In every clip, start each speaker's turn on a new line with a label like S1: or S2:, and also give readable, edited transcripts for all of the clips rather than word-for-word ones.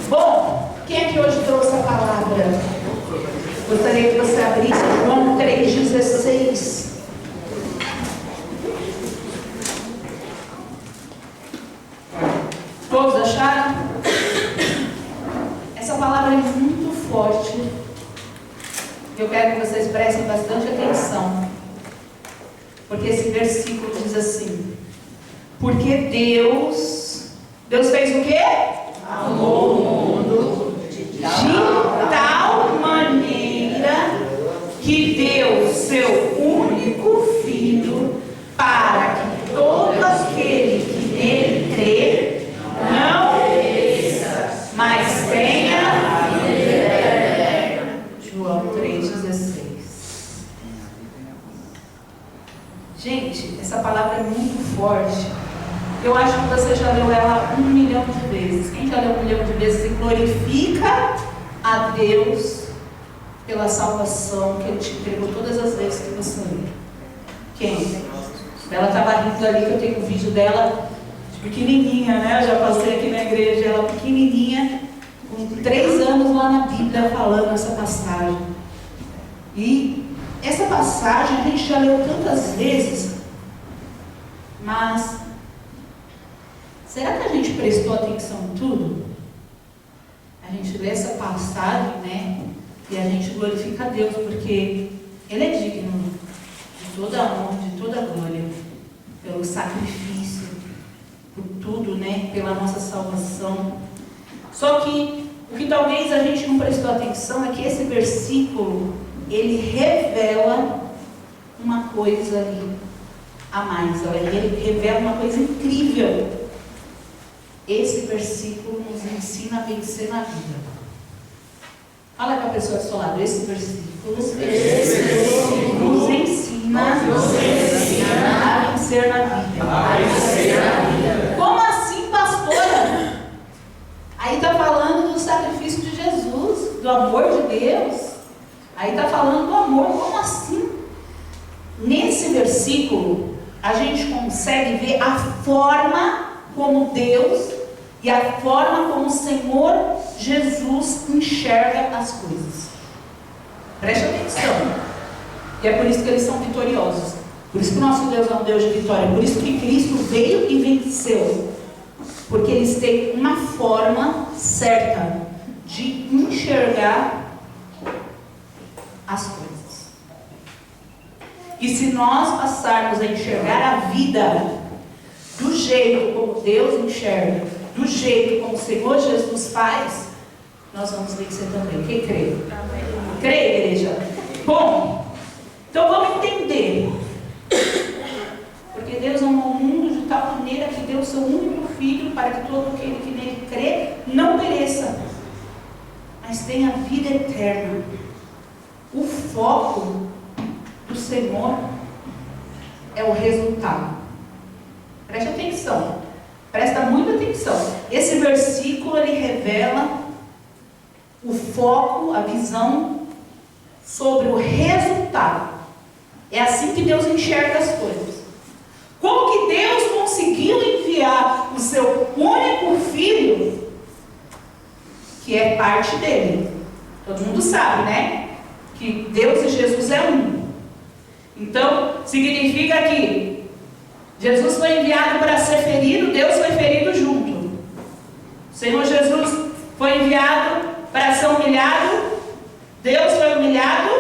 S1: Bom, quem é que hoje trouxe a palavra? Gostaria que você abrisse João 3,16. Todos acharam? Essa palavra é muito forte. Eu quero que vocês prestem bastante atenção. Porque esse versículo diz assim: porque Deus fez o quê? Amou o mundo de tal maneira que deu seu único Filho, para que todo aquele que nele crê não pereça, mas tenha a vida eterna. João 3,16. Gente, essa palavra é muito forte. Eu acho que você já leu ela 1 milhão de vezes. Quem já leu 1 milhão de vezes e glorifica a Deus pela salvação que Ele te entregou todas as vezes que você lê? Quem? Ela estava rindo ali, que eu tenho um vídeo dela de pequenininha, né? Eu já passei aqui na igreja, ela pequenininha, com 3 anos lá na Bíblia, falando essa passagem. E essa passagem a gente já leu tantas vezes, mas será que a gente prestou atenção em tudo? A gente lê essa passagem, né? E a gente glorifica a Deus, porque Ele é digno de toda a honra, de toda a glória, pelo sacrifício, por tudo, né? Pela nossa salvação. Só que o que talvez a gente não prestou atenção é que esse versículo, ele revela uma coisa ali a mais. Ele revela uma coisa incrível. Esse versículo nos ensina a vencer na vida. Fala para a pessoa do seu lado. Esse versículo nos ensina a vencer na vida. Como assim, pastora? Aí está falando do sacrifício de Jesus, do amor de Deus. Aí está falando do amor. Como assim? Nesse versículo, a gente consegue ver a forma como Deus e a forma como o Senhor Jesus enxerga as coisas. Preste atenção. E é por isso que eles são vitoriosos. Por isso que o nosso Deus é um Deus de vitória. Por isso que Cristo veio e venceu. Porque eles têm uma forma certa de enxergar as coisas. E se nós passarmos a enxergar a vida do jeito como Deus enxerga, do jeito como o Senhor Jesus faz, nós vamos vencer também. Quem crê? Crê, igreja? Bom, então vamos entender. Porque Deus amou o mundo de tal maneira que deu o seu único Filho, para que todo aquele que nele crê não pereça, mas tenha vida eterna. O foco do Senhor é o resultado. Preste atenção. Presta muita atenção. Esse versículo, ele revela o foco, a visão sobre o resultado. É assim que Deus enxerga as coisas. Como que Deus conseguiu enviar o seu único Filho, que é parte dele? Todo mundo sabe, né? Que Deus e Jesus é um. Então, significa que Jesus foi enviado para ser ferido, Deus foi ferido junto. O Senhor Jesus foi enviado para ser humilhado, Deus foi humilhado.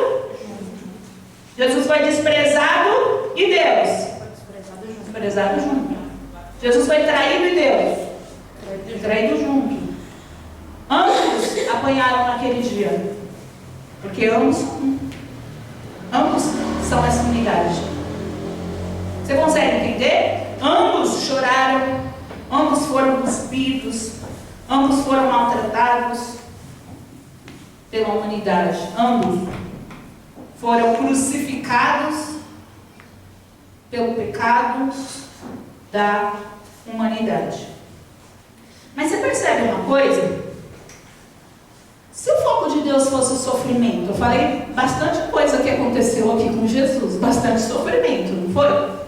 S1: Jesus foi desprezado e Deus foi desprezado junto. Jesus foi traído e Deus traído junto. Ambos apanharam naquele dia, porque ambos são essa unidade. Você consegue entender? Ambos choraram, ambos foram cuspidos, ambos foram maltratados pela humanidade. Ambos foram crucificados pelo pecado da humanidade. Mas você percebe uma coisa? Se o foco de Deus fosse o sofrimento, eu falei bastante coisa que aconteceu aqui com Jesus, bastante sofrimento, não foi?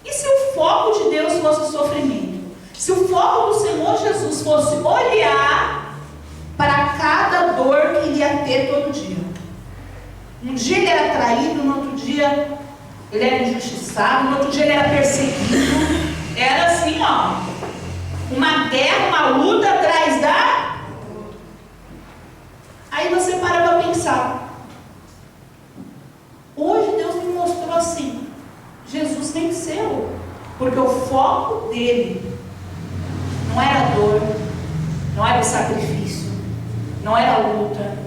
S1: E se o foco de Deus fosse o sofrimento? Se o foco do Senhor Jesus fosse olhar Um dia ele era traído, no outro dia ele era injustiçado, no outro dia ele era perseguido. Era assim, ó, uma guerra, uma luta atrás da... Aí você para pensar. Hoje Deus me mostrou assim, Jesus venceu, porque o foco dele não era a dor, não era o sacrifício, não era a luta.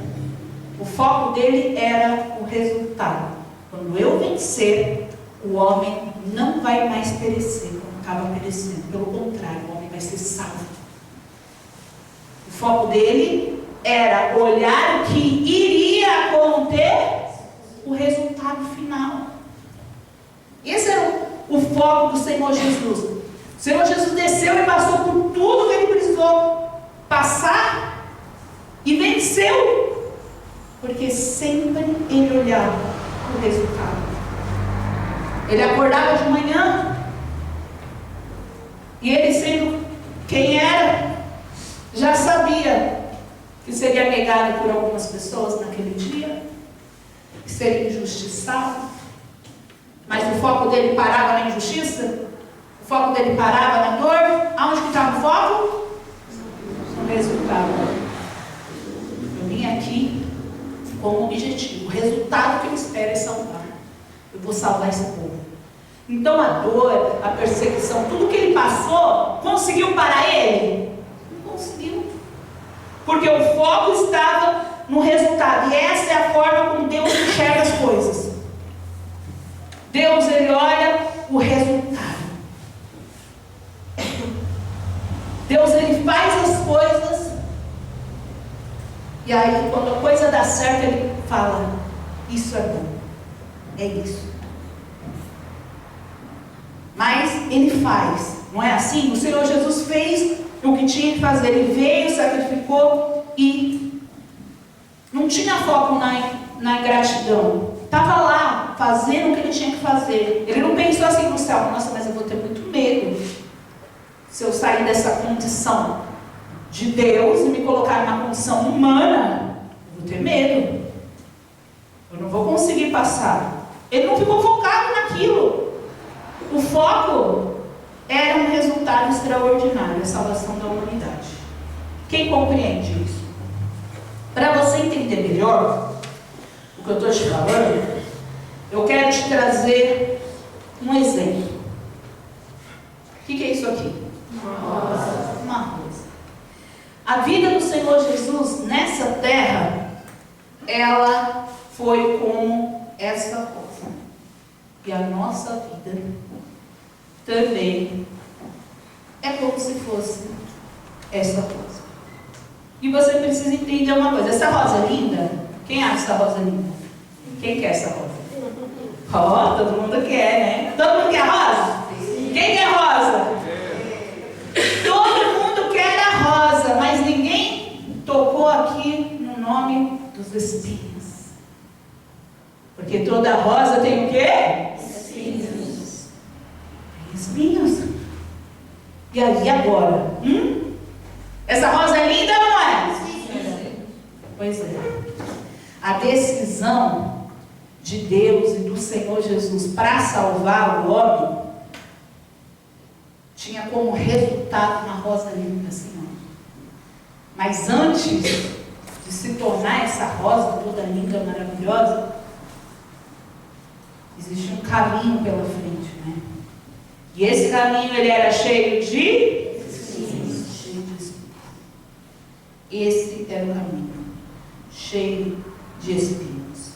S1: O foco dele era o resultado. Quando eu vencer, o homem não vai mais perecer, como acaba perecendo. Pelo contrário, o homem vai ser salvo. O foco dele era olhar o que iria acontecer, o resultado final. Esse era o foco do Senhor Jesus. O Senhor Jesus desceu e passou por tudo que ele precisou passar e venceu, porque sempre ele olhava o resultado. Ele acordava de manhã e ele, sendo quem era, já sabia que seria negado por algumas pessoas naquele dia, que seria injustiçado, mas o foco dele parava na injustiça, o foco dele parava na dor. Aonde que estava o foco? No resultado. Eu vim aqui com um objetivo, o resultado que eu espero é salvar. Eu vou salvar esse povo. Então a dor, a perseguição, tudo que ele passou, conseguiu parar ele? Não conseguiu. Porque o foco estava no resultado. E essa é a forma como Deus enxerga as coisas. Deus, ele olha o resultado. Deus, ele faz as coisas. E aí, quando a coisa dá certo, ele fala: isso é bom. É isso. Mas ele faz. Não é assim? O Senhor Jesus fez o que tinha que fazer. Ele veio, sacrificou e não tinha foco na ingratidão. Estava lá, fazendo o que ele tinha que fazer. Ele não pensou assim no céu: nossa, mas eu vou ter muito medo se eu sair dessa condição de Deus e me colocar numa condição humana. Eu vou ter medo. Eu não vou conseguir passar. Ele não ficou focado naquilo. O foco era um resultado extraordinário, a salvação da humanidade. Quem compreende isso? Para você entender melhor o que eu estou te falando, eu quero te trazer um exemplo. O que é isso aqui? Uma rosa. A vida do Senhor Jesus nessa terra, ela foi como essa rosa. E a nossa vida também é como se fosse essa rosa. E você precisa entender uma coisa: essa rosa linda, quem acha essa rosa linda? Quem quer essa rosa? Ó, todo mundo quer, né? Todo mundo quer rosa? Sim. Quem quer rosa? Todo mundo quer a rosa, mas ninguém tocou aqui no nome dos espinhos. Porque toda rosa tem o quê? Espinhos. Tem espinhos. E aí agora? Essa rosa é linda ou não é? Sim. Pois é. A decisão de Deus e do Senhor Jesus para salvar o homem tinha como resultado uma rosa linda assim, ó. Mas antes de se tornar essa rosa toda linda, maravilhosa, existia um caminho pela frente, né? E esse caminho, ele era cheio de espinhos. Esse era o caminho, cheio de espinhos.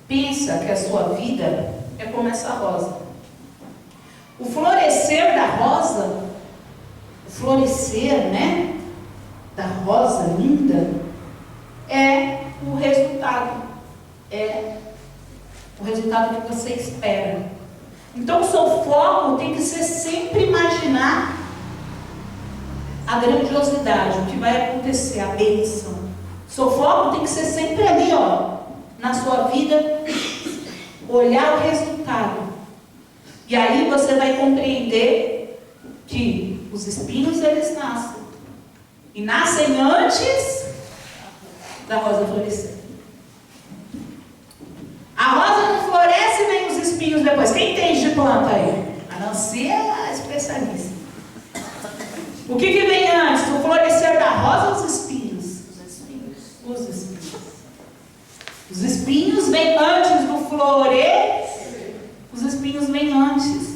S1: Pensa que a sua vida é como essa rosa. O florescer da rosa, o florescer, né, da rosa linda, é o resultado. É o resultado que você espera. Então o seu foco tem que ser sempre imaginar a grandiosidade, o que vai acontecer, a bênção. O seu foco tem que ser sempre ali, ó, na sua vida, olhar o resultado. E aí você vai compreender que os espinhos, eles nascem. E nascem antes da rosa florescer. espinhos depois? Quem entende de planta aí? A Nancy é a especialista. O que vem antes? O florescer da rosa ou os espinhos? Os espinhos. Os espinhos. Os espinhos vêm antes do florescer. Os espinhos vêm antes.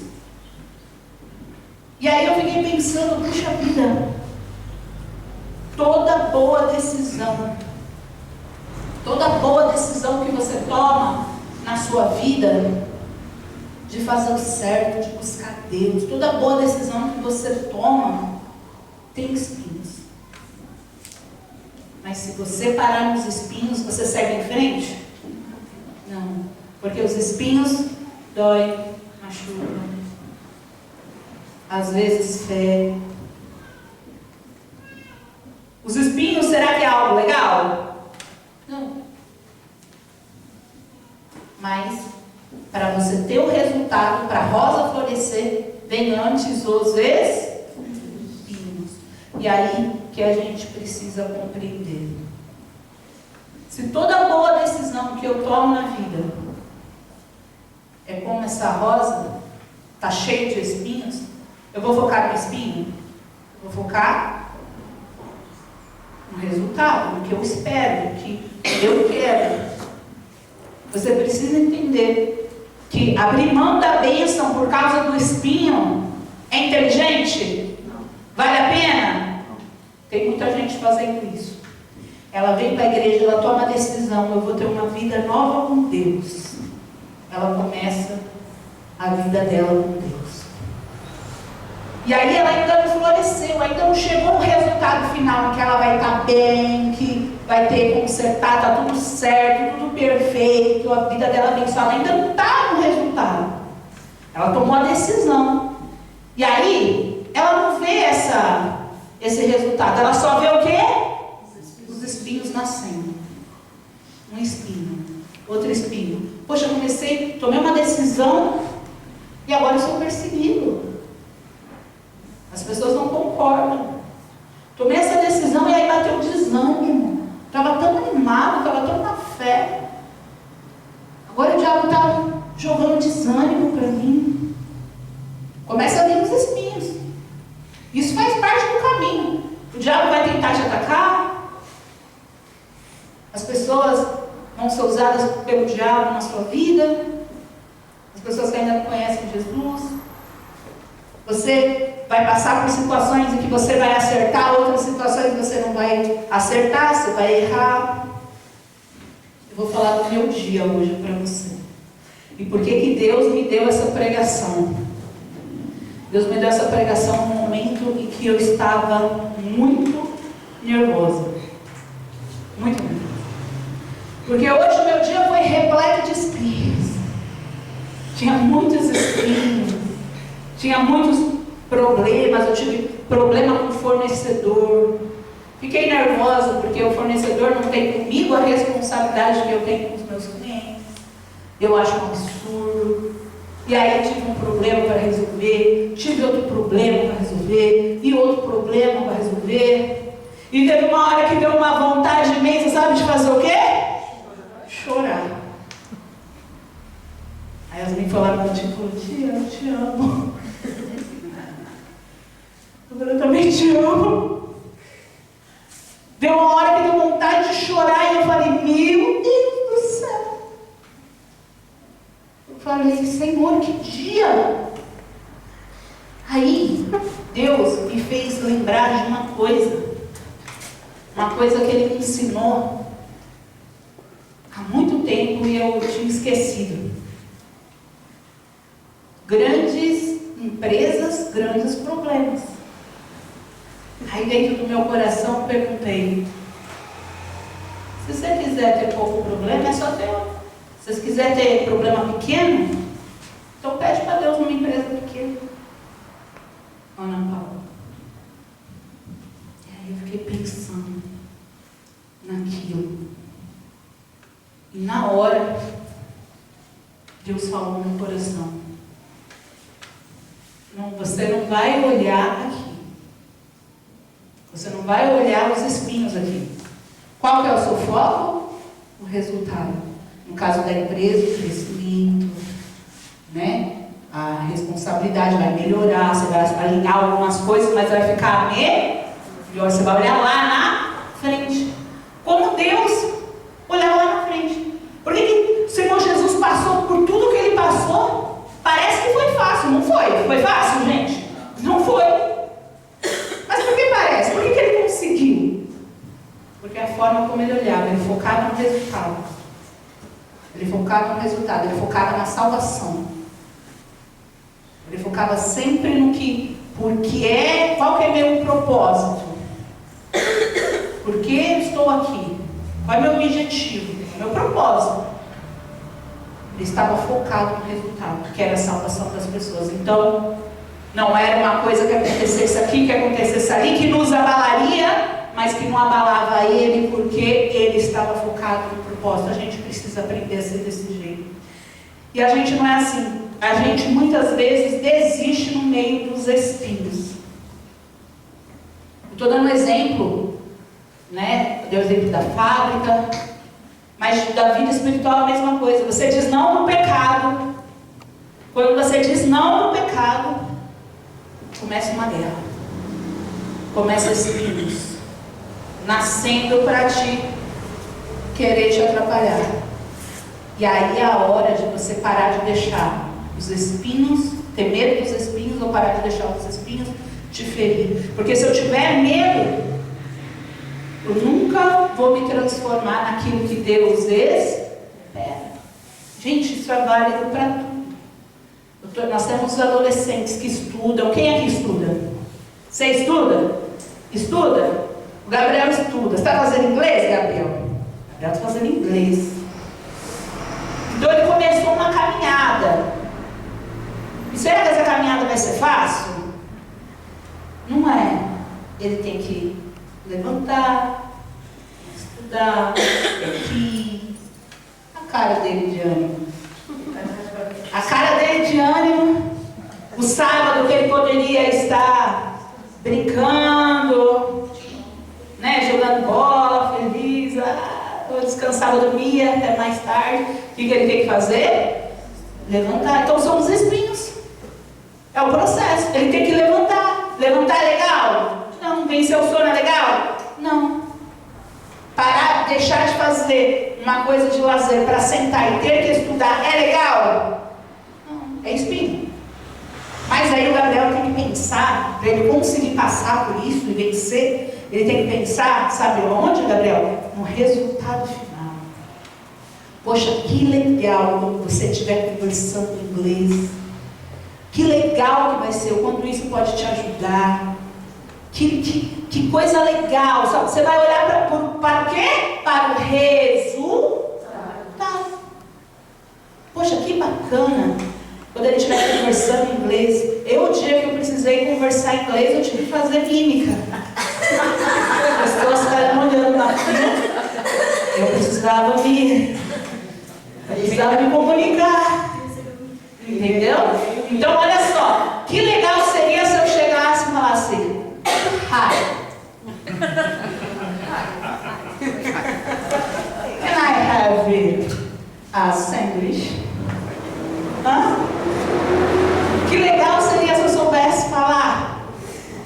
S1: E aí eu fiquei pensando, puxa vida, toda boa decisão que você toma na sua vida, de fazer o certo, de buscar Deus, toda boa decisão que você toma, tem espinhos. Mas se você parar nos espinhos, você segue em frente? Não. Porque os espinhos doem, machucam. Às vezes ferem. Os espinhos, será que é algo legal? Não. Mas, para você ter o resultado, para a rosa florescer, vem antes os espinhos. E aí que a gente precisa compreender. Se toda boa decisão que eu tomo na vida é como essa rosa, está cheia de espinhos, eu vou focar no espinho? Eu vou focar no resultado, no que eu espero, no que eu quero. Você precisa entender que abrir mão da bênção por causa do espinho é inteligente? Vale a pena? Tem muita gente fazendo isso. Ela vem para a igreja, ela toma a decisão, eu vou ter uma vida nova com Deus. Ela começa a vida dela com Deus. E aí ela ainda não floresceu, ainda não chegou o resultado final, que ela vai estar bem, que vai ter consertado, está tudo certo, tudo perfeito, a vida dela abençoada, ainda não está no resultado. Ela tomou a decisão. E aí, ela não vê esse resultado, ela só vê o quê? Os espinhos nascendo. Um espinho, outro espinho. Poxa, tomei uma decisão e agora eu sou perseguido. As pessoas não concordam. Tomei essa decisão e aí bateu o desânimo. Estava tão animado, estava tão na fé. Agora o diabo está jogando desânimo para mim. Começa a vir os espinhos. Isso faz parte do caminho. O diabo vai tentar te atacar. As pessoas vão ser usadas pelo diabo na sua vida. As pessoas que ainda não conhecem Jesus. Você vai passar por situações em que você vai acertar, outras situações que você não vai acertar, você vai errar. Eu vou falar do meu dia hoje para você. E por que Deus me deu essa pregação? Deus me deu essa pregação num momento em que eu estava muito nervosa. Muito nervosa. Porque hoje o meu dia foi repleto de espinhos. Tinha muitos espinhos. Tinha muitos problemas, eu tive problema com o fornecedor. Fiquei nervosa porque o fornecedor não tem comigo a responsabilidade que eu tenho com os meus clientes. Eu acho um absurdo. E aí eu tive um problema para resolver, tive outro problema para resolver, e outro problema para resolver. E teve uma hora que deu uma vontade imensa, sabe, de fazer o quê? Chorar. Aí as meninas falaram, tipo, tia, eu te amo. Eu também te amo. Deu uma hora que deu vontade de chorar e eu falei, meu Deus do céu. Eu falei, Senhor, que dia. Aí, Deus me fez lembrar de uma coisa que Ele me ensinou há muito tempo e eu tinha esquecido. Grandes empresas, grandes problemas. Aí dentro do meu coração eu perguntei, se você quiser ter pouco problema, é só ter outro. Se você quiser ter problema pequeno, então pede para Deus numa empresa pequena. Ana Paula. E aí eu fiquei pensando naquilo. E na hora, Deus falou no meu coração. Não, você não vai olhar aqui. Você não vai olhar os espinhos aqui. Qual que é o seu foco? O resultado. No caso da empresa, o crescimento, responsabilidade, vai melhorar, você vai alinhar algumas coisas, mas vai ficar melhor. Você vai olhar lá na frente. Como Deus olhava lá na frente. Por que o Senhor Jesus passou por tudo que Ele passou? Parece que foi fácil, não foi? Foi fácil, gente? Não foi. Mas por que parece? Por que Ele conseguiu? Porque a forma como Ele olhava, Ele focava no resultado. Ele focava no resultado, Ele focava na salvação. Ele focava sempre no que, qual que é meu propósito? Por que eu estou aqui? Qual é meu objetivo? Meu propósito. Ele estava focado no resultado, que era a salvação das pessoas. Então, não era uma coisa que acontecesse aqui, que acontecesse ali, que nos abalaria, mas que não abalava ele, porque ele estava focado no propósito. A gente precisa aprender a ser desse jeito. E a gente não é assim. A gente muitas vezes desiste no meio dos espinhos. Estou dando um exemplo, né? Eu dei o exemplo da fábrica, mas da vida espiritual é a mesma coisa. Você diz não no pecado. Quando você diz não no pecado, começa uma guerra. Começa espinhos nascendo para querer te atrapalhar. E aí é a hora de você parar de deixar os espinhos, ter medo dos espinhos, ou parar de deixar os espinhos te ferir. Porque se eu tiver medo, eu nunca vou me transformar naquilo que Deus espera. Gente, isso é válido para tudo. Nós temos os adolescentes que estudam. Quem aqui estuda? Você estuda? Estuda? O Gabriel estuda. Você está fazendo inglês, Gabriel? O Gabriel está fazendo inglês. Então ele começou uma caminhada. E será que essa caminhada vai ser fácil? Não é. Ele tem que levantar, estudar, aqui. A cara dele de ânimo. A cara dele de ânimo. O sábado que ele poderia estar brincando, né, jogando bola, feliz, eu descansava, dormia até mais tarde. O que ele tem que fazer? Levantar. Então são os espinhos. É o processo. Ele tem que levantar. Levantar é legal? Não. Vencer o sono é legal? Não. Parar, deixar de fazer uma coisa de lazer para sentar e ter que estudar é legal? Não. É espinho. Mas aí o Gabriel tem que pensar, para ele conseguir passar por isso e vencer, ele tem que pensar, sabe onde, Gabriel? No resultado final. Poxa, que legal quando você estiver conversando em inglês. Que legal que vai ser, o quanto isso pode te ajudar. Que coisa legal. Sabe? Você vai olhar para o quê? Para o resultado. Poxa, que bacana. Quando ele estiver conversando em inglês. O dia que eu precisei conversar em inglês, eu tive que fazer mímica. As pessoas ficaram olhando na fila. Eu precisava me comunicar. Entendeu? Então, olha só. Que legal seria se eu chegasse e falasse: Hi. Can I have a sandwich? Hã? Que legal seria se eu soubesse falar.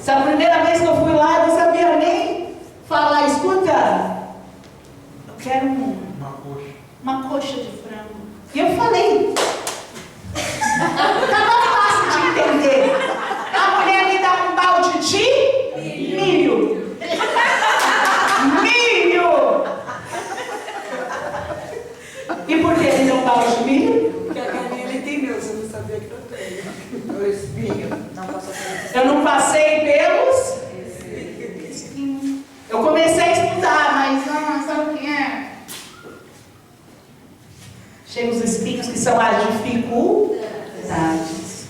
S1: Se a primeira vez que eu fui lá, eu não sabia nem falar. Escuta, eu quero uma coxa de frango. E eu falei. Estava fácil de entender. A mulher me dá um balde de milho. Milho! E por que ele deu um balde de milho?
S2: Porque a carinha ele entendeu, você não sabia que eu tenho. O espinho.
S1: Eu não passei pelos espinhos. Eu comecei a estudar, mas sabe o que é? Chegam os espinhos que são as dificuldades.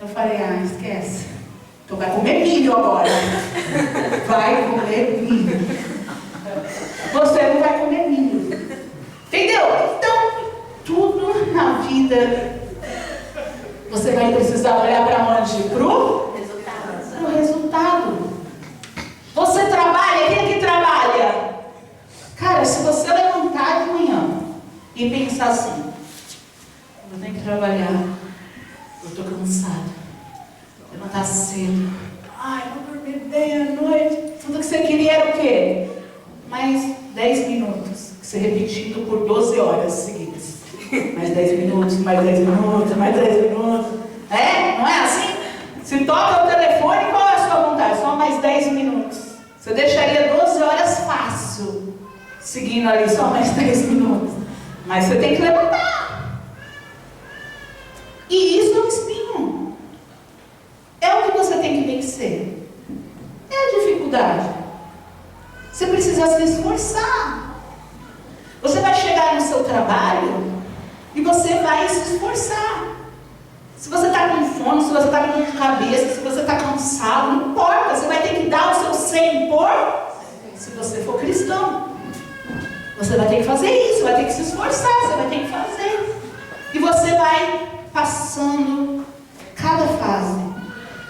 S1: Eu falei, esquece. Então vai comer milho agora. Vai comer milho. Você não vai comer milho. Entendeu? Então, tudo na vida você vai precisar olhar para onde? Pro resultado. Você trabalha, quem é que trabalha? Cara, se você levantar de manhã e pensar assim: eu tenho que trabalhar, Eu estou cansado. Levantar cedo. Ai, vou dormir bem à noite. Tudo que você queria era o quê? Mais 10 minutos. Que você repetindo por 12 horas seguidas. Mais 10 minutos, mais 10 minutos, mais 10 minutos. É? Não é assim? Se toca o telefone, qual é a sua vontade? Só mais 10 minutos. Você deixaria 12 horas fácil. Seguindo ali só mais 10 minutos. Mas você tem que levantar. E isso é um espinho. É o que você tem que vencer. É a dificuldade. Você precisa se esforçar. Você vai chegar no seu trabalho e você vai se esforçar. Se você está com fome, se você está com dor de cabeça, se você está cansado, não importa. Você vai ter que dar o seu 100 se você for cristão. Você vai ter que fazer isso, vai ter que se esforçar, você vai ter que fazer. E você vai passando cada fase.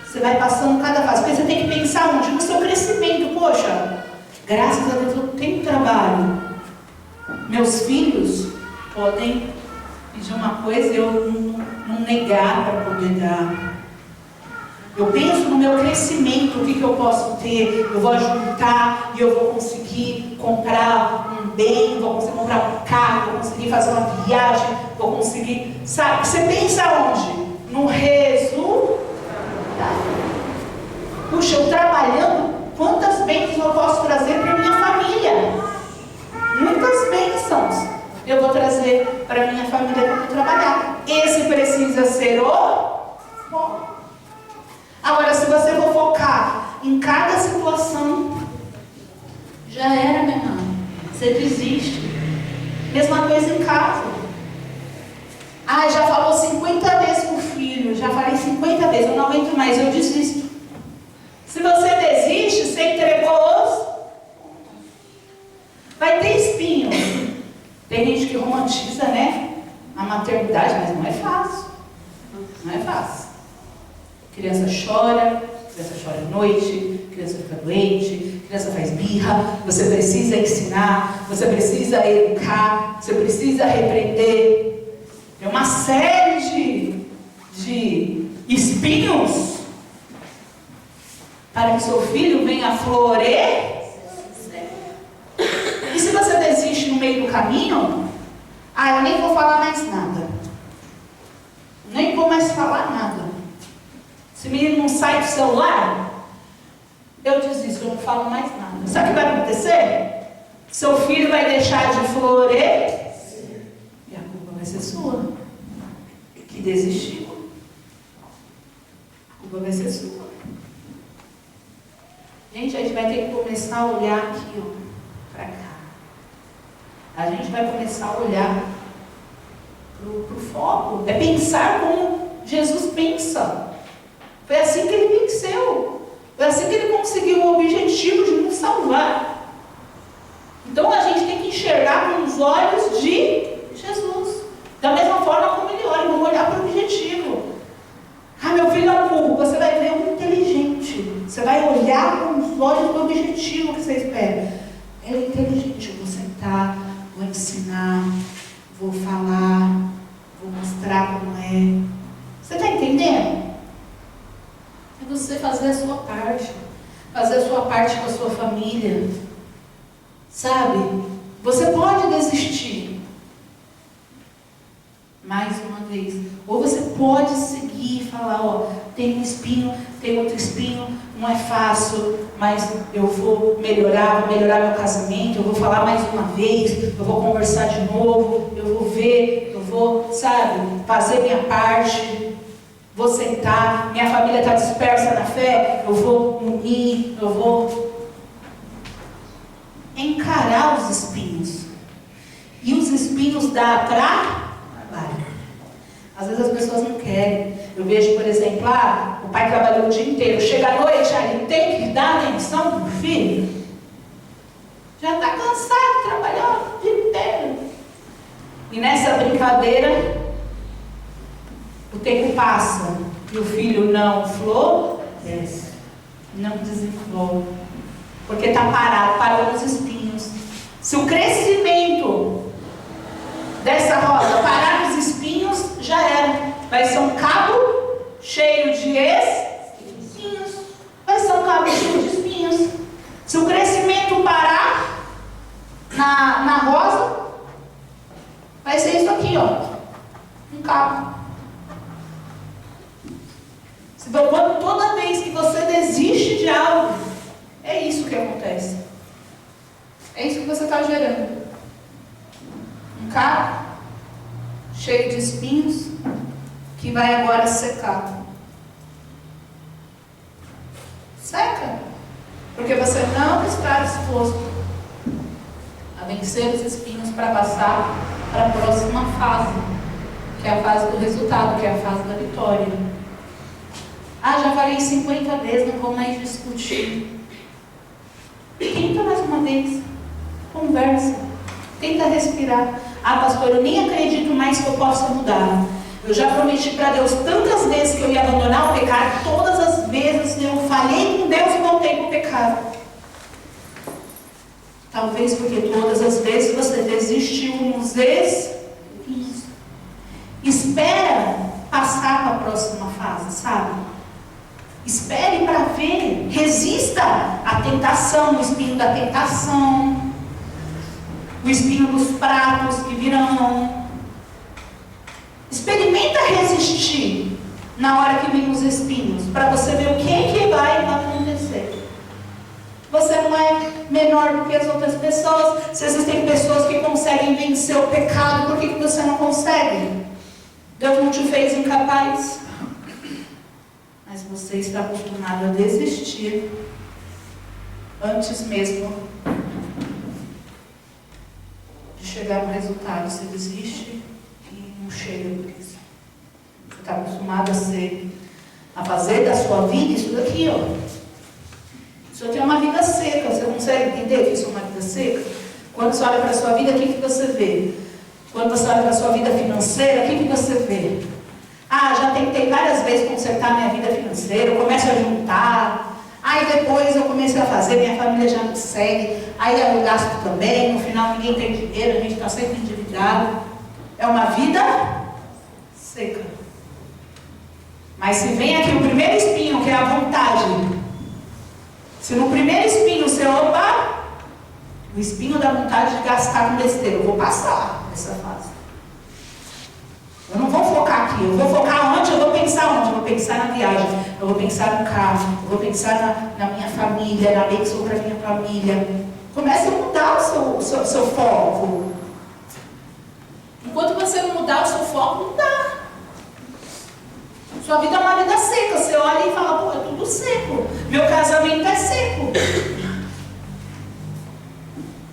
S1: Você vai passando cada fase. Porque você tem que pensar onde? No seu crescimento. Poxa, graças a Deus eu tenho trabalho. Meus filhos podem pedir uma coisa e eu não negar para poder dar. Eu penso no meu crescimento, o que eu posso ter. Eu vou juntar e eu vou conseguir comprar um bem, vou conseguir comprar um carro, vou conseguir fazer uma viagem, vou conseguir... Sabe? Você pensa onde? No resultado. Puxa, eu trabalhando, quantas bênçãos eu posso trazer para minha família? Muitas bênçãos eu vou trazer para minha família quando eu trabalhar. Esse precisa ser o bom. Agora, se você for focar em cada situação, já era, minha irmã. Você desiste. Mesma coisa em casa. Ah, já falou 50 vezes com o filho. Já falei 50 vezes, eu não aguento mais, eu desisto. Se você desiste, você entregou os... Vai ter espinho. Tem gente que romantiza, né? A maternidade, mas não é fácil. Não é fácil. Criança chora à noite, criança fica doente, criança faz birra, você precisa ensinar, você precisa educar, você precisa repreender. É uma série de espinhos para que seu filho venha florescer. E se você desiste no meio do caminho, eu nem vou falar mais nada. Nem vou mais falar nada. Se o menino não sai do celular, eu desisto, eu não falo mais nada. Sabe o que vai acontecer? Seu filho vai deixar de florescer e a culpa vai ser sua. Que desistiu. A culpa vai ser sua. Gente, a gente vai ter que começar a olhar aqui, ó, para cá. A gente vai começar a olhar para o foco. É pensar como Jesus pensa. Foi assim que ele venceu. Foi assim que ele conseguiu o objetivo de nos salvar. Então a gente tem que enxergar com os olhos de Jesus. Da mesma forma como ele olha, vamos olhar para o objetivo. Meu filho é burro, você vai ver um inteligente. Você vai olhar com os olhos do objetivo que você espera. Ele é inteligente, eu vou sentar, vou ensinar, vou falar, vou mostrar como é. Você está entendendo? É você fazer a sua parte. Fazer a sua parte com a sua família. Sabe? Você pode desistir. Mais uma vez. Ou você pode seguir e falar, tem um espinho, tem outro espinho, não é fácil, mas eu vou melhorar meu casamento, eu vou falar mais uma vez, eu vou conversar de novo, eu vou ver, eu vou, sabe, fazer minha parte. Vou sentar, minha família está dispersa na fé, eu vou unir, eu vou encarar os espinhos. E os espinhos dá trabalho. Às vezes as pessoas não querem. Eu vejo, por exemplo, o pai trabalhou o dia inteiro, chega à noite, ele tem que dar atenção para o filho. Já está cansado de trabalhar o dia inteiro. E nessa brincadeira, o tempo passa e o filho não floresce, não desenvolve, porque está parou nos espinhos. Se o crescimento dessa rosa parar nos espinhos, já era. Vai ser um cabo na rosa, vai ser isso aqui, ó. Um cabo. Toda vez que você desiste de algo, é isso que acontece. É isso que você está gerando. Um cabo cheio de espinhos que vai agora secar. Seca. Porque você não está disposto a vencer os espinhos para passar para a próxima fase, que é a fase do resultado, que é a fase da vitória. Já falei 50 vezes, não vou mais discutir. Tenta mais uma vez. Conversa. Tenta respirar. Pastor, eu nem acredito mais que eu possa mudar. Eu já prometi para Deus tantas vezes que eu ia abandonar o pecado. Todas as vezes eu falei com Deus e voltei para o pecado. Talvez porque todas as vezes você desistiu nos espinhos. Espera passar para a próxima fase, sabe? Espere para ver. Resista à tentação, o espinho da tentação, o espinho dos pratos que virão. Experimenta resistir na hora que vem os espinhos, para você ver o que vai acontecer. Você não é menor do que as outras pessoas. Se existem pessoas que conseguem vencer o pecado, por que você não consegue? Deus não te fez incapaz. Mas você está acostumado a desistir antes mesmo de chegar no resultado. Você desiste e não chega por isso. Você está acostumado a fazer da sua vida isso daqui, ó. Isso aqui é uma vida seca. Você consegue entender que isso é uma vida seca? Quando você olha para a sua vida, o que você vê? Quando você olha para a sua vida financeira, o que você vê? Já tentei várias vezes consertar minha vida financeira, eu começo a juntar, aí depois eu comecei a fazer, minha família já me segue, aí eu gasto também, no final ninguém tem dinheiro, a gente está sempre endividado. É uma vida seca. Mas se vem aqui o primeiro espinho, que é a vontade, se no primeiro espinho você, o espinho da vontade de gastar com besteira, eu vou passar essa fase. Eu não vou focar aqui, eu vou focar onde, eu vou pensar onde, eu vou pensar na viagem, eu vou pensar no carro, eu vou pensar na minha família, na bênção para minha família. Comece a mudar o seu foco. Enquanto você não mudar o seu foco, não dá. Sua vida é uma vida seca, você olha e fala, é tudo seco. Meu casamento é seco.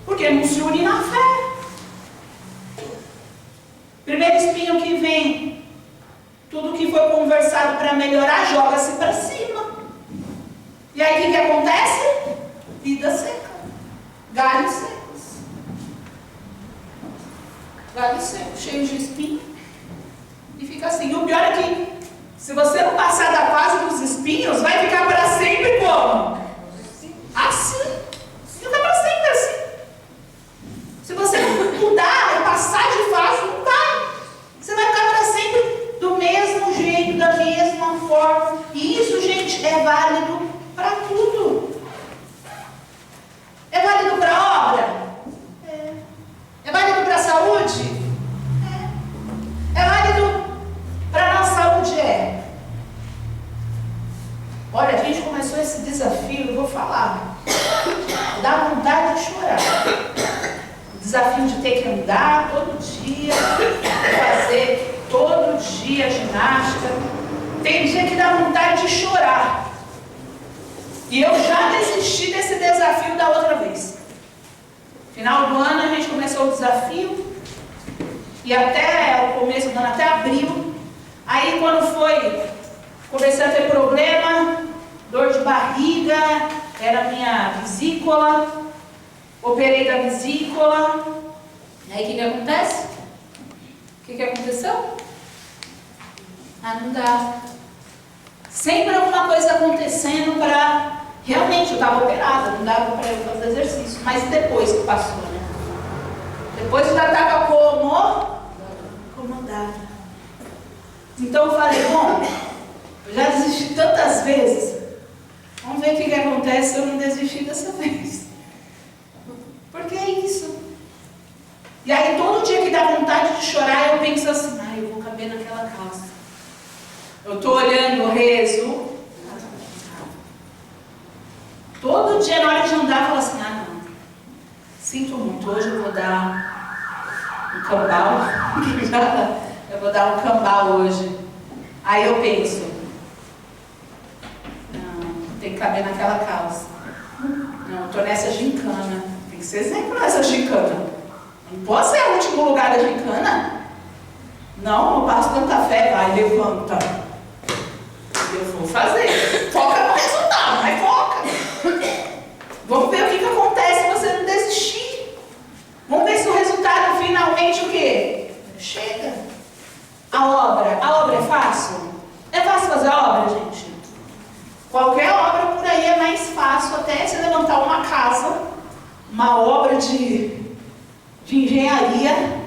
S1: Porque não se une na fé. Primeiro espinho que vem, tudo que foi conversado para melhorar, joga-se para cima. E aí o que acontece? Vida seca. Galhos secos. Galhos secos, cheios de espinho. E fica assim. E o pior é que, se você não passar da fase dos espinhos, vai ficar para sempre como? Assim. Fica para sempre assim. Se você não mudar e passar de fase, não vai. Você vai ficar para sempre do mesmo jeito, da mesma forma. E isso, gente, é válido para tudo. É válido para a obra? É válido para a saúde? É válido para a nossa saúde? Olha, a gente começou esse desafio, eu vou falar. Dá vontade de chorar. Desafio de ter que andar todo dia, fazer todo dia ginástica. Tem dia que dá vontade de chorar. E eu já desisti desse desafio da outra vez. Final do ano a gente começou o desafio. E até o começo do ano, até abril. Aí quando foi, comecei a ter problema, dor de barriga, era minha vesícula. Operei da vesícula. Aí o que acontece? O que aconteceu? Não dá. Sempre alguma coisa acontecendo para... Realmente eu estava operada, não dava para eu fazer exercício. Mas depois que passou, né? Depois eu já estava acomodada. Então eu falei, bom, eu já desisti tantas vezes. Vamos ver o que acontece se eu não desistir dessa vez. Porque é isso. E aí todo dia que dá vontade de chorar, eu penso assim, eu vou caber naquela calça. Eu estou olhando o rezo. Todo dia na hora de andar, eu falo assim, não. Sinto muito, hoje eu vou dar um cambal. Eu vou dar um cambal hoje. Aí eu penso, não, tem que caber naquela calça. Não, eu estou nessa gincana. Tem que ser exemplo nessa gincana. Não posso ser o último lugar da gincana. Não, eu passo tanta fé, vai, levanta. Eu vou fazer. Foca no resultado, mas foca. Vamos ver o que acontece se você não desistir. Vamos ver se o resultado finalmente o quê? Chega. A obra é fácil? É fácil fazer a obra, gente? Qualquer obra por aí é mais fácil, até você levantar uma casa, uma obra de engenharia,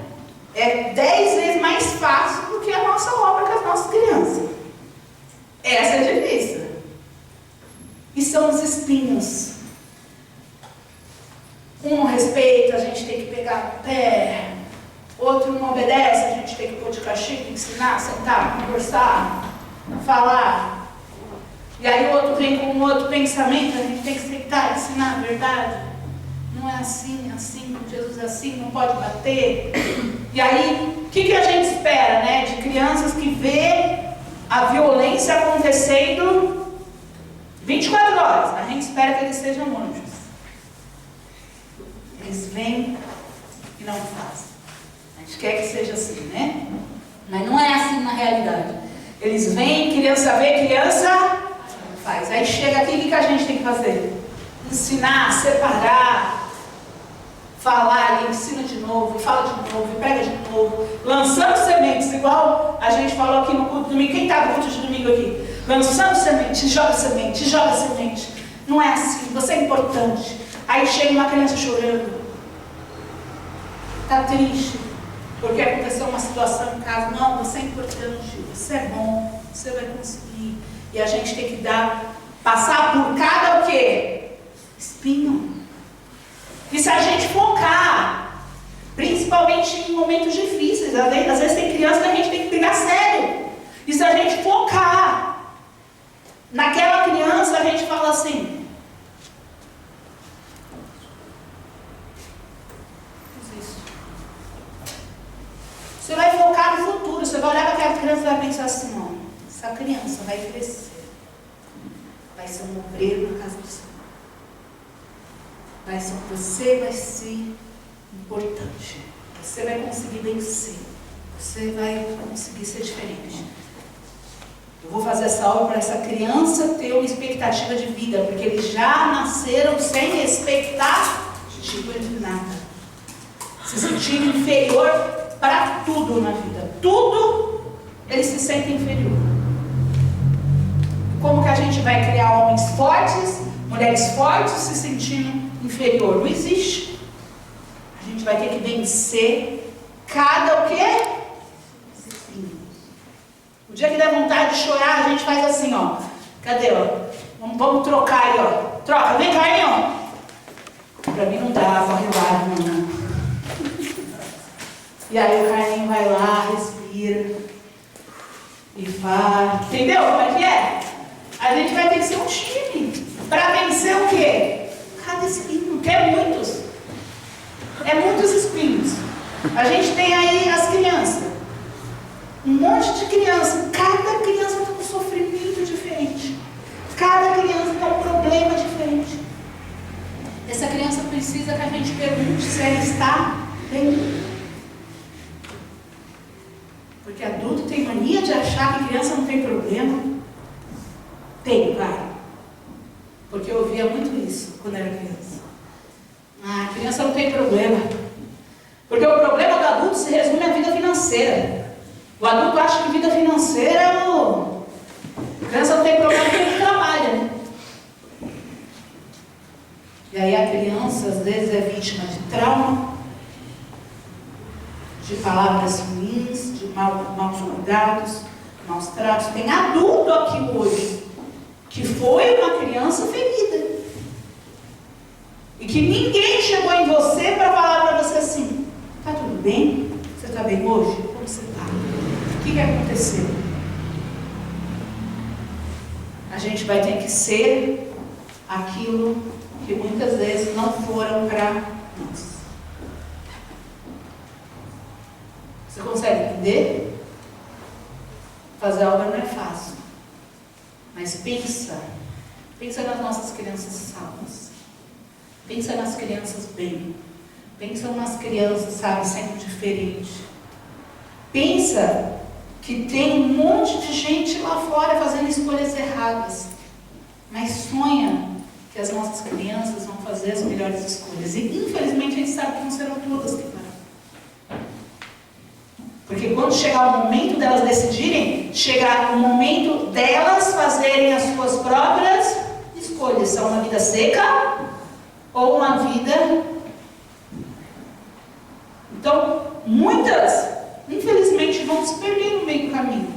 S1: é 10 vezes mais fácil do que a nossa obra com as nossas crianças. Essa é difícil. E são os espinhos. Um não respeita, a gente tem que pegar no pé. Outro não obedece, a gente tem que pôr de castigo, ensinar, sentar, conversar, falar. E aí o outro vem com um outro pensamento, a gente tem que sentar, ensinar a verdade. Não é assim, com Jesus é assim, não pode bater. E aí, o que a gente espera, né? De crianças que vê a violência acontecendo 24 horas. A gente espera que eles sejam anjos. Eles vêm e não fazem. A gente quer que seja assim, né? Mas não é assim na realidade. Eles vêm, criança vê, criança faz. Aí chega aqui, o que a gente tem que fazer? Ensinar, separar, falar, e ensina de novo, e fala de novo, e pega de novo, lançando sementes, igual a gente falou aqui no culto de domingo. Quem está no culto de domingo aqui? Lançando semente, joga semente, joga semente. Não é assim, você é importante. Aí chega uma criança chorando, está triste, porque aconteceu uma situação em casa. Não, você é importante, você é bom, você vai conseguir. E a gente tem que passar por cada o quê? Espinho. E se a gente focar, principalmente em momentos difíceis, às vezes tem criança que a gente tem que pegar sério. E se a gente focar naquela criança, a gente fala assim, você vai focar no futuro, você vai olhar para aquela criança e vai pensar assim, ó, essa criança vai crescer, vai ser um obreiro na casa do Senhor. Você vai ser importante, você vai conseguir vencer, você vai conseguir ser diferente. Eu vou fazer essa obra para essa criança ter uma expectativa de vida, porque eles já nasceram sem expectativa de nada, se sentindo inferior para tudo na vida. Tudo eles se sentem inferior. Como que a gente vai criar homens fortes, mulheres fortes se sentindo inferior? Não existe. A gente vai ter que vencer cada o quê? O dia que der vontade de chorar, a gente faz assim, ó. Cadê, ó? Vamos trocar aí, ó. Troca, vem cá, hein, ó. Pra mim não dá, corre o ar, não. E aí o Carlinho vai lá, respira e fala. Entendeu como é que é? A gente vai ter que ser um time para vencer o quê? Cada espinho, que é muitos. É muitos espinhos. A gente tem aí as crianças. Um monte de criança. Cada criança tem um sofrimento diferente. Cada criança tem um problema diferente. Essa criança precisa que a gente pergunte se ela está bem. Porque adulto tem mania de achar que criança não tem problema. Tem, vai. Porque eu ouvia muito isso quando era criança. A criança não tem problema. Porque o problema do adulto se resume à vida financeira. O adulto acha que vida financeira é o... A criança não tem problema porque ele trabalha, né? E aí a criança às vezes é vítima de trauma, de palavras ruins, de maus cuidados, maus tratos. Tem adulto aqui hoje que foi uma criança ferida. E que ninguém chegou em você para falar para você assim, tá tudo tudo bem? Você está bem hoje? Como você está? O que aconteceu? A gente vai ter que ser aquilo que muitas vezes não foram para nós. Você consegue entender? Fazer a obra não é fácil. Mas pensa nas nossas crianças salvas. Pensa nas crianças bem. Pensa nas crianças, sabe, sempre diferente. Pensa que tem um monte de gente lá fora fazendo escolhas erradas. Mas sonha que as nossas crianças vão fazer as melhores escolhas. E infelizmente a gente sabe que não serão todas que farão. Porque quando chegar o momento delas decidirem, chegar o momento delas fazerem as suas próprias escolhas. São uma vida seca ou uma vida... Então, muitas, infelizmente, vão se perder no meio do caminho.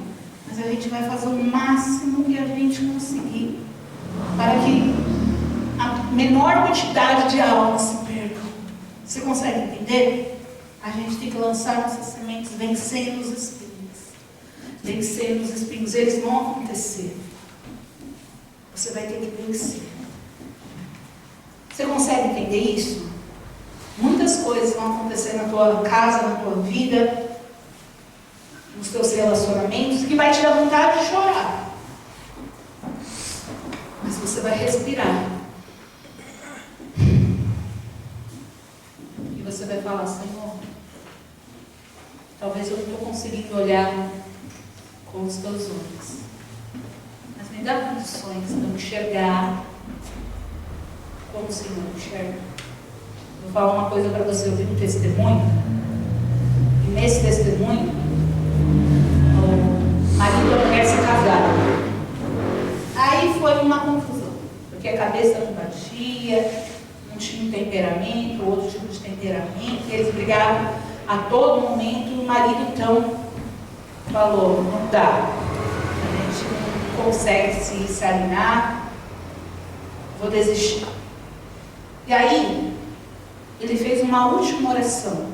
S1: Mas a gente vai fazer o máximo que a gente conseguir para que a menor quantidade de almas se percam. Você consegue entender? A gente tem que lançar nossas sementes vencendo os espinhos. Vencendo os espinhos. Eles vão acontecer. Você vai ter que vencer. Você consegue entender isso? Muitas coisas vão acontecer na tua casa, na tua vida, nos teus relacionamentos, que vai te dar vontade de chorar. Mas você vai respirar. E você vai falar, Senhor, talvez eu não estou conseguindo olhar com os teus olhos. Mas me dá condições de eu enxergar como o Senhor enxerga. Vou falar uma coisa para você. Eu vi um testemunho. E nesse testemunho, o marido e a mulher se casaram. Aí foi uma confusão. Porque a cabeça não batia, não tinha um temperamento, outro tipo de temperamento. Eles brigavam a todo momento. E o marido então falou, não dá. A gente não consegue se alinhar. Vou desistir. E aí, ele fez uma última oração.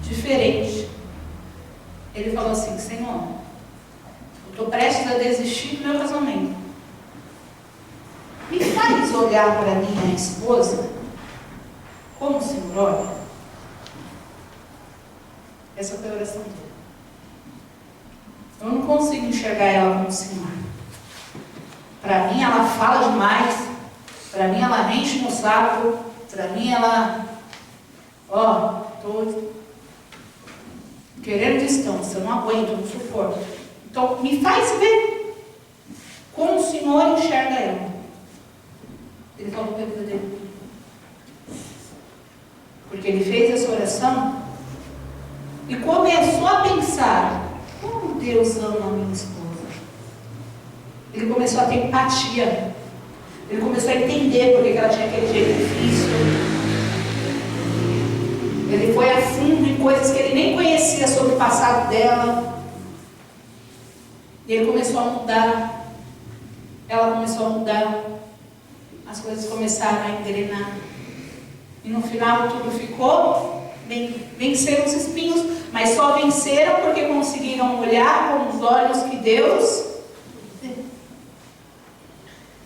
S1: Diferente. Ele falou assim, Senhor, eu estou prestes a desistir do meu casamento. Me faz olhar para minha esposa como o Senhor olha. Essa foi a oração dele. Eu não consigo enxergar ela como o Senhor. Para mim, ela fala demais. Para mim, ela enche no saco. Para mim, ela... estou querendo distância. Eu não aguento, eu não suporto. Então, me faz ver como o Senhor enxerga ela. Ele falou para a vida dele. Porque ele fez essa oração e começou a pensar, como Deus ama a minha esposa. Ele começou a ter empatia. Ele começou a entender porque ela tinha aquele jeito difícil. Ele foi a fundo em coisas que ele nem conhecia sobre o passado dela. E ele começou a mudar. Ela começou a mudar. As coisas começaram a engrenar. E no final tudo ficou bem. Venceram os espinhos, mas só venceram porque conseguiram olhar com os olhos que Deus...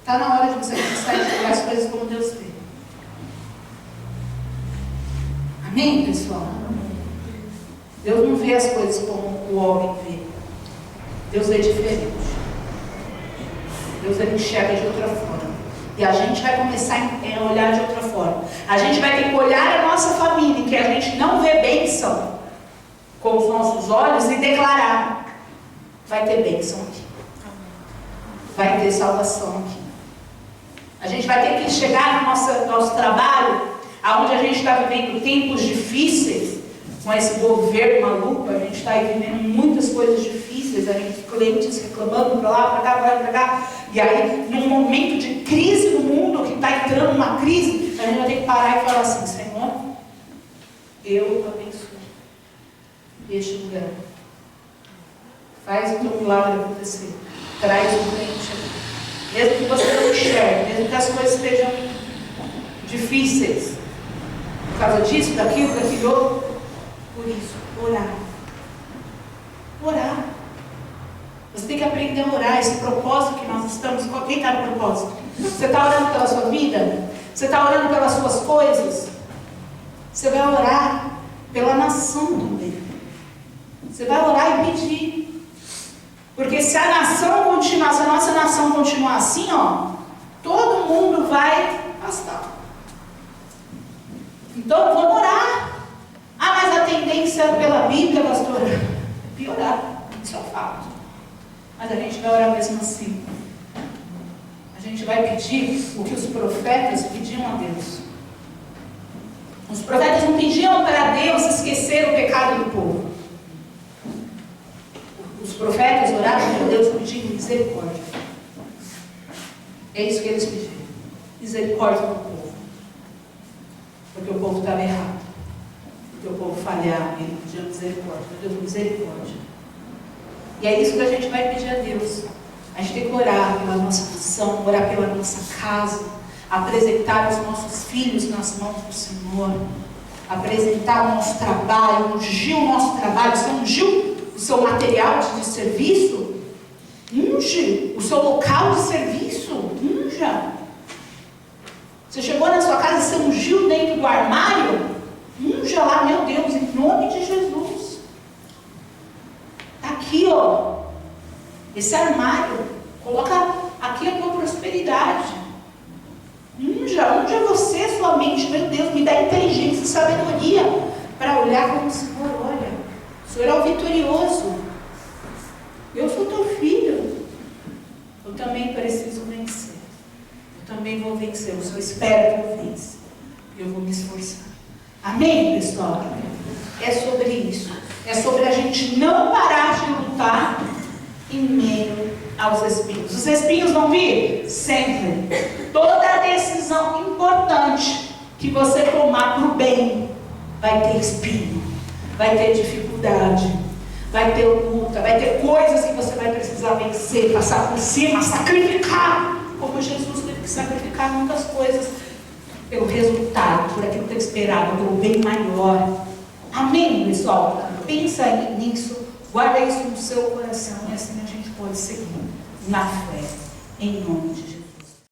S1: Está na hora de você começar a enxergar as coisas como Deus vê. Amém, pessoal? Deus não vê as coisas como o homem vê. Deus vê diferente. Deus ele enxerga de outra forma. E a gente vai começar a olhar de outra forma. A gente vai ter que olhar a nossa família, em que a gente não vê bênção com os nossos olhos e declarar: vai ter bênção aqui. Vai ter salvação aqui. A gente vai ter que chegar no nosso trabalho, onde a gente está vivendo tempos difíceis, com esse governo maluco. A gente está vivendo muitas coisas difíceis, a gente, clientes reclamando para lá, para cá, para cá. E aí, num momento de crise no mundo, que está entrando uma crise, a gente vai ter que parar e falar assim: Senhor, eu abençoo este lugar. Faz o teu milagre acontecer. Traz o crente aqui. Mesmo que você não enxergue, mesmo que as coisas estejam difíceis, por causa disso, daquilo, daquilo outro. Por isso, orar. Orar. Você tem que aprender a orar. Esse propósito que nós estamos. Quem está no propósito? Você está orando pela sua vida? Você está orando pelas suas coisas? Você vai orar pela nação também. Você vai orar e pedir. Porque se a nação continuar, se a nossa nação continuar assim, ó, todo mundo vai afastar. Então vamos orar. Ah, mas a tendência pela Bíblia, pastora, é piorar. Isso é fato. Mas a gente vai orar mesmo assim. A gente vai pedir o que os profetas pediam a Deus. Os profetas não pediam para Deus esquecer o pecado do povo. Os profetas oravam para Deus pedindo misericórdia. É isso que eles pediam. Misericórdia do povo. Porque o povo estava errado. Porque o povo falhava. Ele pedia misericórdia. Meu Deus, misericórdia. E é isso que a gente vai pedir a Deus. A gente tem que orar pela nossa nação, orar pela nossa casa, apresentar os nossos filhos nas mãos do Senhor, apresentar o nosso trabalho, ungir o nosso trabalho. Você ungiu o seu material de serviço? Unge o seu local de serviço. Unja. Você chegou na sua casa e você ungiu dentro do armário? Unja lá, meu Deus, em nome de Jesus. Está aqui, ó. Esse armário, coloca aqui a tua prosperidade. Unja você, sua mente. Meu Deus, me dá inteligência e sabedoria para olhar como o Senhor olha. O Senhor é o vitorioso. Eu sou teu filho. Eu também preciso vencer. Eu também vou vencer. Eu só espero que eu vença. Eu vou me esforçar. Amém, pessoal? É sobre isso. É sobre a gente não parar de lutar em meio aos espinhos. Os espinhos vão vir? Sempre. Toda decisão importante que você tomar para o bem vai ter espinho, vai ter dificuldade, vai ter luta, vai ter coisas que você vai precisar vencer, passar por cima, sacrificar, como Jesus teve que sacrificar muitas coisas pelo resultado, por aquilo que ele esperava, pelo bem maior. Amém, pessoal? Pensa aí nisso, guarda isso no seu coração e assim a gente pode seguir na fé, em nome de Jesus.